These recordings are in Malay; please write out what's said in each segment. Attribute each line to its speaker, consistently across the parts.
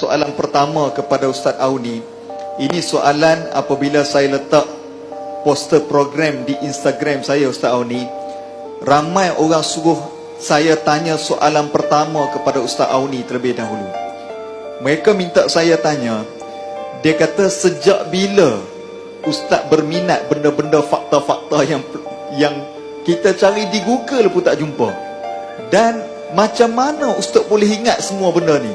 Speaker 1: soalan pertama kepada Ustaz Auni. Ini soalan apabila saya letak poster program di Instagram saya, Ustaz Auni. Ramai orang suruh saya tanya soalan pertama kepada Ustaz Auni terlebih dahulu. Mereka minta saya tanya, dia kata sejak bila Ustaz berminat benda-benda fakta-fakta yang kita cari di Google pun tak jumpa? Dan macam mana Ustaz boleh ingat semua benda ni?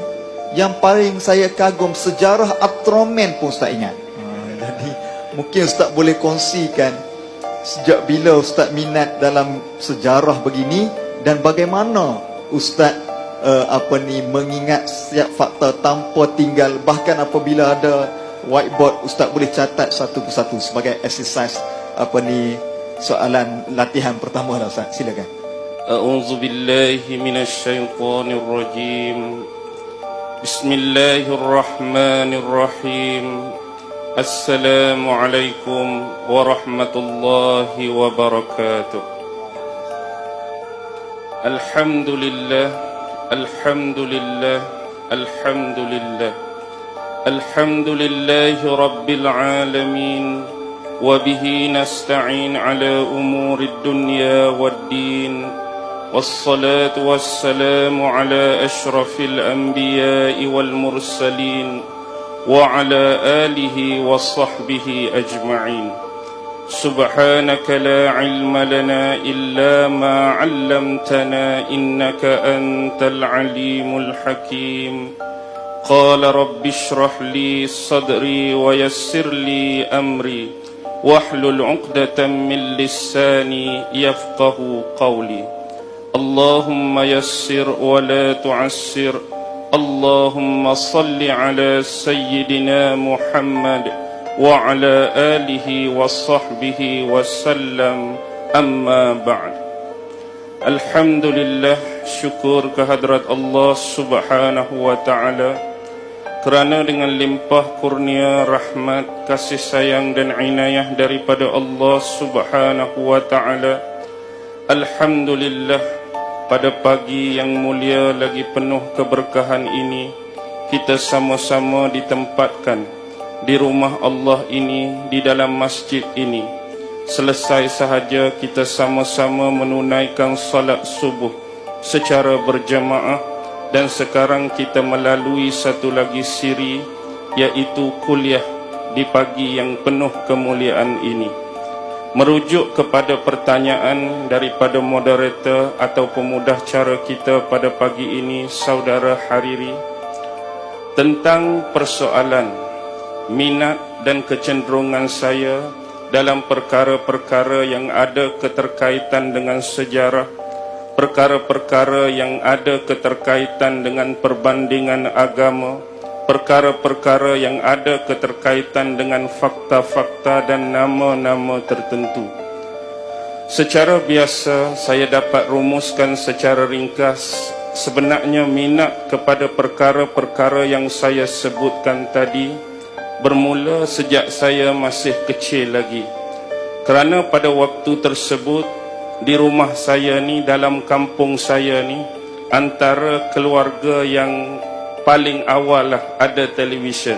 Speaker 1: Yang paling saya kagum, sejarah Ultraman pun Ustaz ingat. Jadi mungkin Ustaz boleh kongsikan sejak bila Ustaz minat dalam sejarah begini, dan bagaimana Ustaz mengingat setiap fakta tanpa tinggal. Bahkan apabila ada whiteboard, Ustaz boleh catat satu persatu sebagai exercise soalan latihan pertama lah, Ustaz. Silakan.
Speaker 2: A'udzu billahi minasyaitonir rajim. Bismillahirrahmanirrahim. Assalamualaikum warahmatullahi wabarakatuh. Alhamdulillah, alhamdulillah, alhamdulillah. Alhamdulillahi rabbil alamin. Wabihi nasta'in ala umurid dunya waddin. Wassalatu wassalamu ala ashrafil anbiya'i wal mursalin wa ala alihi wa sahbihi ajma'in. Subhanaka la ilma lana illa ma 'allamtana innaka antal alimul hakim. Qala rabbi shrah li sadri wa yassir li amri wahlul 'uqdatam min lisani yafqahu qawli. Allahumma yassir wa la tu'assir. Allahumma salli ala sayyidina Muhammad wa ala alihi wa sahbihi wa sallam. Amma ba'd. Alhamdulillah, syukur kehadrat Allah subhanahu wa ta'ala, kerana dengan limpah kurnia rahmat, kasih sayang dan inayah daripada Allah subhanahu wa ta'ala, alhamdulillah, pada pagi yang mulia lagi penuh keberkahan ini, kita sama-sama ditempatkan di rumah Allah ini, di dalam masjid ini. Selesai sahaja kita sama-sama menunaikan salat subuh secara berjamaah, dan sekarang kita melalui satu lagi siri, iaitu kuliah di pagi yang penuh kemuliaan ini. Merujuk kepada pertanyaan daripada moderator atau pemudah cara kita pada pagi ini, Saudara Hariri, tentang persoalan minat dan kecenderungan saya dalam perkara-perkara yang ada keterkaitan dengan sejarah, perkara-perkara yang ada keterkaitan dengan perbandingan agama, perkara-perkara yang ada keterkaitan dengan fakta-fakta dan nama-nama tertentu. Secara biasa saya dapat rumuskan secara ringkas, sebenarnya minat kepada perkara-perkara yang saya sebutkan tadi bermula sejak saya masih kecil lagi. Kerana pada waktu tersebut di rumah saya ni, dalam kampung saya ni, antara keluarga yang paling awal lah ada televisyen.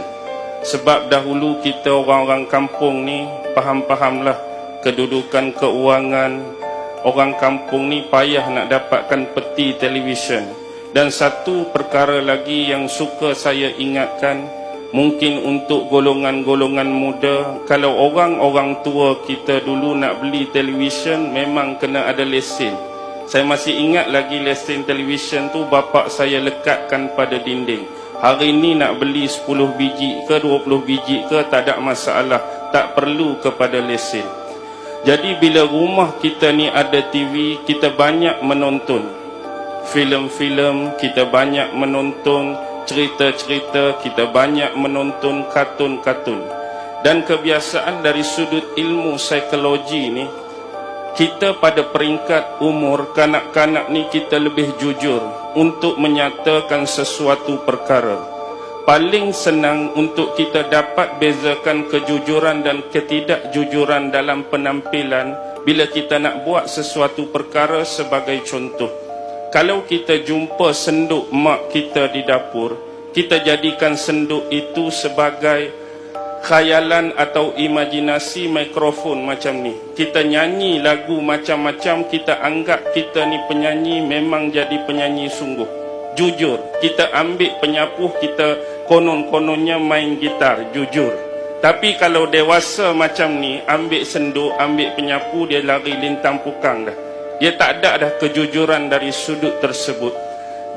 Speaker 2: Sebab dahulu kita orang-orang kampung ni faham-fahamlah kedudukan keuangan. Orang kampung ni payah nak dapatkan peti televisyen. Dan satu perkara lagi yang suka saya ingatkan, mungkin untuk golongan-golongan muda, kalau orang-orang tua kita dulu nak beli televisyen memang kena ada lesen. Saya masih ingat lagi lesen televisyen tu bapak saya lekatkan pada dinding. Hari ni nak beli 10 biji ke 20 biji ke tak ada masalah, tak perlu kepada lesen. Jadi bila rumah kita ni ada TV, kita banyak menonton filem-filem, kita banyak menonton cerita-cerita, kita banyak menonton kartun-kartun. Dan kebiasaan dari sudut ilmu psikologi ni, kita pada peringkat umur kanak-kanak ni kita lebih jujur untuk menyatakan sesuatu perkara. Paling senang untuk kita dapat bezakan kejujuran dan ketidakjujuran dalam penampilan bila kita nak buat sesuatu perkara. Sebagai contoh, kalau kita jumpa senduk mak kita di dapur, kita jadikan senduk itu sebagai khayalan atau imajinasi mikrofon macam ni. Kita nyanyi lagu macam-macam, kita anggap kita ni penyanyi, memang jadi penyanyi sungguh. Jujur, kita ambil penyapuh, kita konon-kononnya main gitar, jujur. Tapi kalau dewasa macam ni, ambil senduk, ambil penyapu, dia lari lintang pukang dah. Dia tak ada dah kejujuran dari sudut tersebut.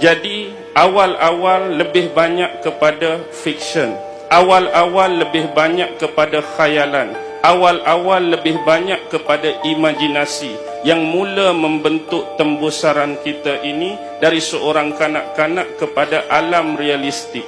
Speaker 2: Jadi awal-awal lebih banyak kepada fiction, awal-awal lebih banyak kepada khayalan, awal-awal lebih banyak kepada imajinasi yang mula membentuk tembusaran kita ini dari seorang kanak-kanak kepada alam realistik.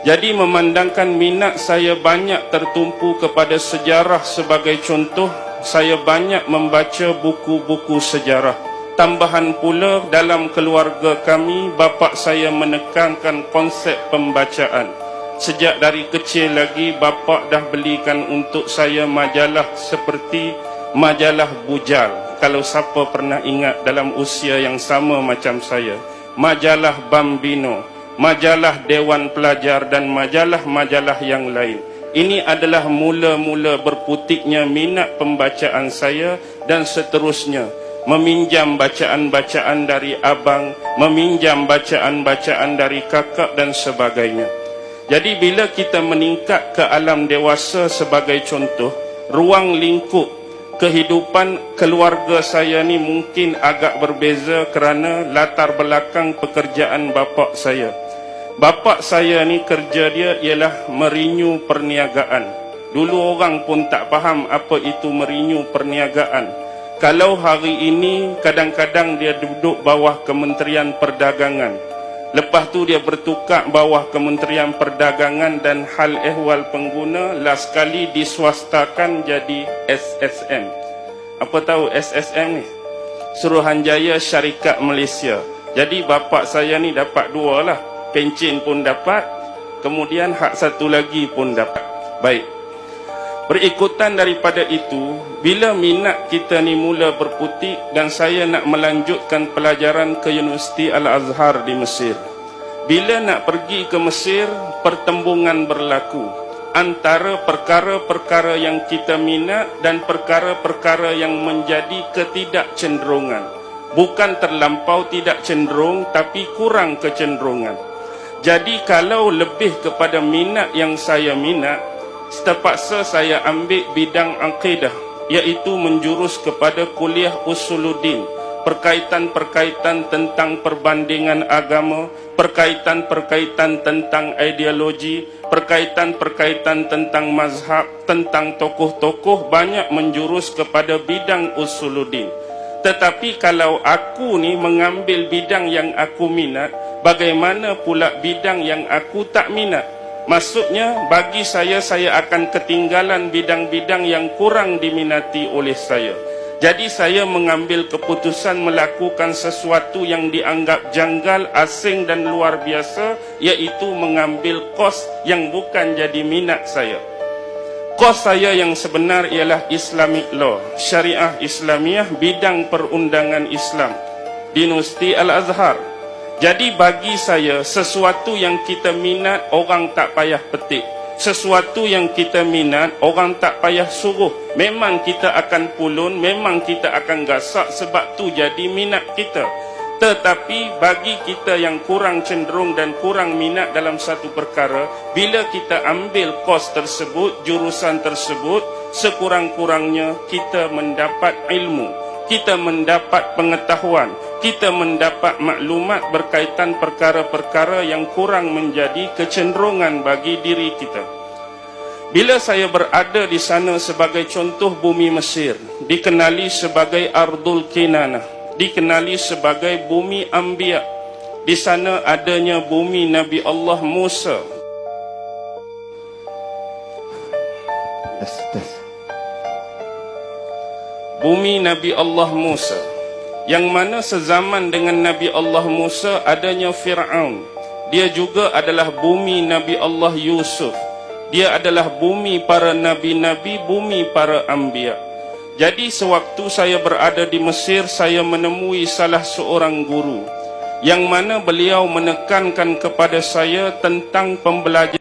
Speaker 2: Jadi memandangkan minat saya banyak tertumpu kepada sejarah sebagai contoh, saya banyak membaca buku-buku sejarah. Tambahan pula, dalam keluarga kami, bapa saya menekankan konsep pembacaan. Sejak dari kecil lagi, bapa dah belikan untuk saya majalah seperti majalah Bujal. Kalau siapa pernah ingat dalam usia yang sama macam saya, majalah Bambino, majalah Dewan Pelajar dan majalah-majalah yang lain. Ini adalah mula-mula berputiknya minat pembacaan saya dan seterusnya. Meminjam bacaan-bacaan dari abang, meminjam bacaan-bacaan dari kakak dan sebagainya. Jadi bila kita meningkat ke alam dewasa sebagai contoh, ruang lingkup kehidupan keluarga saya ni mungkin agak berbeza kerana latar belakang pekerjaan bapa saya. Bapa saya ni kerja dia ialah merinyu perniagaan. Dulu orang pun tak faham apa itu merinyu perniagaan. Kalau hari ini kadang-kadang dia duduk bawah Kementerian Perdagangan, lepas tu dia bertukar bawah Kementerian Perdagangan dan Hal Ehwal Pengguna, last kali diswastakan jadi SSM. Apa tahu SSM ni? Suruhanjaya Syarikat Malaysia. Jadi bapa saya ni dapat dua lah, pencen pun dapat, kemudian hak satu lagi pun dapat. Baik. Berikutan daripada itu, bila minat kita ni mula berputik dan saya nak melanjutkan pelajaran ke Universiti Al-Azhar di Mesir. Bila nak pergi ke Mesir, pertembungan berlaku antara perkara-perkara yang kita minat dan perkara-perkara yang menjadi ketidakcenderungan. Bukan terlampau tidak cenderung, tapi kurang kecenderungan. Jadi kalau lebih kepada minat yang saya minat, terpaksa saya ambil bidang akidah, iaitu menjurus kepada kuliah usuluddin, perkaitan-perkaitan tentang perbandingan agama, perkaitan-perkaitan tentang ideologi, perkaitan-perkaitan tentang mazhab, tentang tokoh-tokoh, banyak menjurus kepada bidang usuluddin. Tetapi kalau aku ni mengambil bidang yang aku minat, bagaimana pula bidang yang aku tak minat? Maksudnya bagi saya akan ketinggalan bidang-bidang yang kurang diminati oleh saya. Jadi saya mengambil keputusan melakukan sesuatu yang dianggap janggal, asing dan luar biasa, iaitu mengambil kos yang bukan jadi minat saya. Kos saya yang sebenar ialah Islamic Law, Syariah Islamiyah, bidang perundangan Islam di Universiti Al-Azhar. Jadi bagi saya, sesuatu yang kita minat, orang tak payah petik. Sesuatu yang kita minat, orang tak payah suruh. Memang kita akan pulun, memang kita akan gasak, sebab tu jadi minat kita. Tetapi bagi kita yang kurang cenderung dan kurang minat dalam satu perkara, bila kita ambil kos tersebut, jurusan tersebut, sekurang-kurangnya kita mendapat ilmu, kita mendapat pengetahuan, kita mendapat maklumat berkaitan perkara-perkara yang kurang menjadi kecenderungan bagi diri kita. Bila saya berada di sana sebagai contoh, bumi Mesir dikenali sebagai Ardul Kinanah, dikenali sebagai bumi Anbiya. Di sana adanya bumi Nabi Allah Musa. Bumi Nabi Allah Musa, yang mana sezaman dengan Nabi Allah Musa adanya Fir'aun. Dia juga adalah bumi Nabi Allah Yusuf. Dia adalah bumi para nabi-nabi, bumi para anbiya. Jadi sewaktu saya berada di Mesir, saya menemui salah seorang guru. yang mana beliau menekankan kepada saya tentang pembelajaran